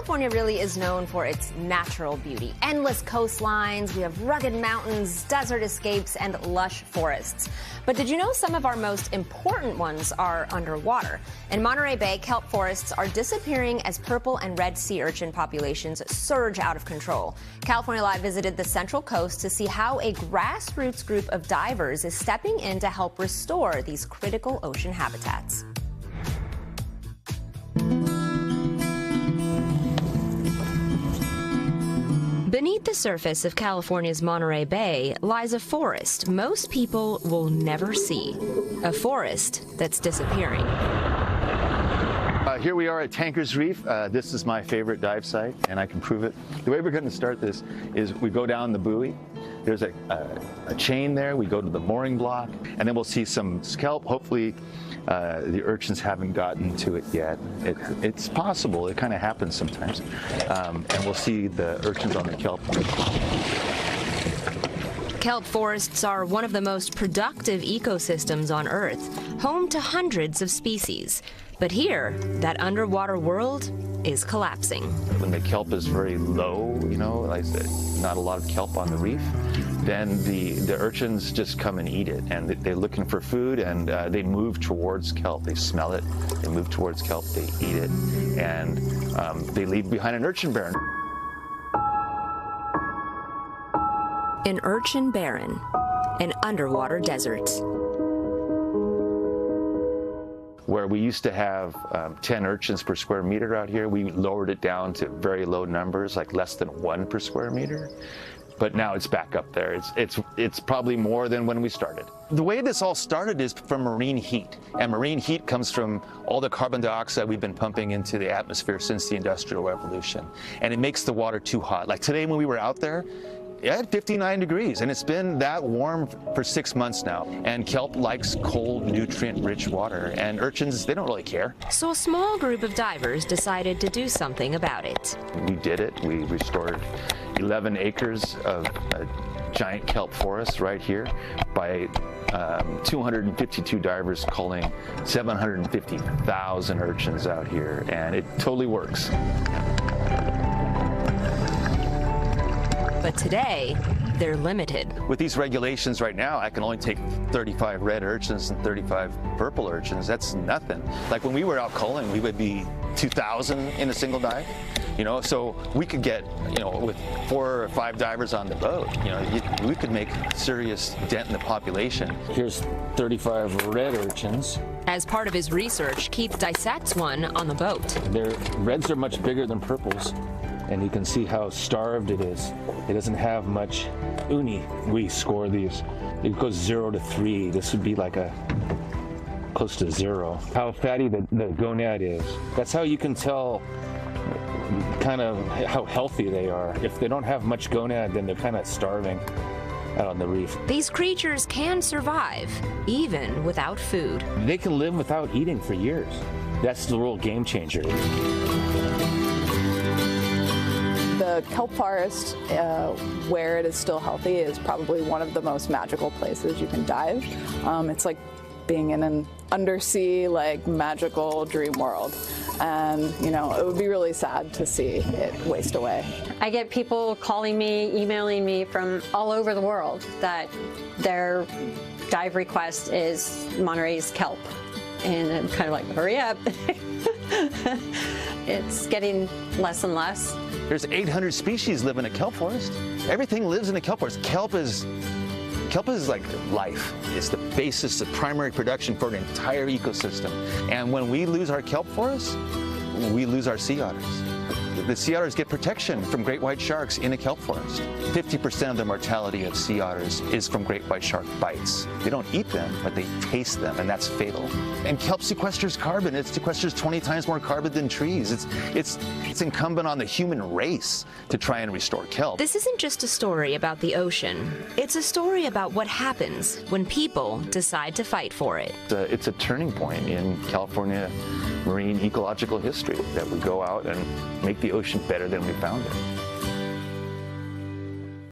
California really is known for its natural beauty. Endless coastlines, we have rugged mountains, desert escapes, and lush forests. But did you know some of our most important ones are underwater? In Monterey Bay, kelp forests are disappearing as purple and red sea urchin populations surge out of control. California Live visited the Central Coast to see how a grassroots group of divers is stepping in to help restore these critical ocean habitats. Beneath the surface of California's Monterey Bay lies a forest most people will never see. A forest that's disappearing. Here we are at Tanker's Reef. This is my favorite dive site, and I can prove it. The way we're going to start this is we go down the buoy. There's a chain there. We go to the mooring block, and then we'll see some kelp. Hopefully, the urchins haven't gotten to it yet. It's possible. It kind of happens sometimes. And we'll see the urchins on the kelp. Kelp forests are one of the most productive ecosystems on Earth, home to hundreds of species. But here, that underwater world is collapsing. When the kelp is very low, you know, like not a lot of kelp on the reef, then the urchins just come and eat it, and they're looking for food, and they move towards kelp. They smell it, they move towards kelp, they eat it, and they leave behind an urchin barren. An urchin barren, an underwater desert. Where we used to have 10 urchins per square meter out here, we lowered it down to very low numbers, like less than 1 per square meter. But now it's back up there. It's probably more than when we started. The way this all started is from marine heat. And marine heat comes from all the carbon dioxide we've been pumping into the atmosphere since the Industrial Revolution. And it makes the water too hot. Like today when we were out there, it had 59 degrees, and it's been that warm for 6 months now. And kelp likes cold, nutrient-rich water, and urchins, they don't really care. So a small group of divers decided to do something about it. We did it. We restored 11 acres of a giant kelp forest right here by 252 divers culling 750,000 urchins out here, and it totally works. But today, they're limited. With these regulations right now, I can only take 35 red urchins and 35 purple urchins. That's nothing. Like when we were out culling, we would be 2,000 in a single dive. You know, so we could get, you know, with 4 or 5 divers on the boat, you know, we could make a serious dent in the population. Here's 35 red urchins. As part of his research, Keith dissects one on the boat. Reds are much bigger than purples, and you can see how starved it is. It doesn't have much uni. We score these. It goes 0 to 3. This would be like close to 0. How fatty the gonad is. That's how you can tell kind of how healthy they are. If they don't have much gonad, then they're kind of starving out on the reef. These creatures can survive, even without food. They can live without eating for years. That's the real game changer. The kelp forest, where it is still healthy, is probably one of the most magical places you can dive. It's like being in an undersea, like, magical dream world. And, you know, it would be really sad to see it waste away. I get people calling me, emailing me from all over the world that their dive request is Monterey's kelp. And I'm kind of like, hurry up. It's getting less and less. There's 800 species live in a kelp forest. Everything lives in a kelp forest. Kelp is like life. It's the basis, the primary production for an entire ecosystem. And when we lose our kelp forest, we lose our sea otters. The sea otters get protection from great white sharks in a kelp forest. 50% of the mortality of sea otters is from great white shark bites. They don't eat them, but they taste them, and that's fatal. And kelp sequesters carbon. It sequesters 20 times more carbon than trees. It's incumbent on the human race to try and restore kelp. This isn't just a story about the ocean. It's a story about what happens when people decide to fight for it. It's a turning point in California marine ecological history that we go out and make the ocean better than we found it.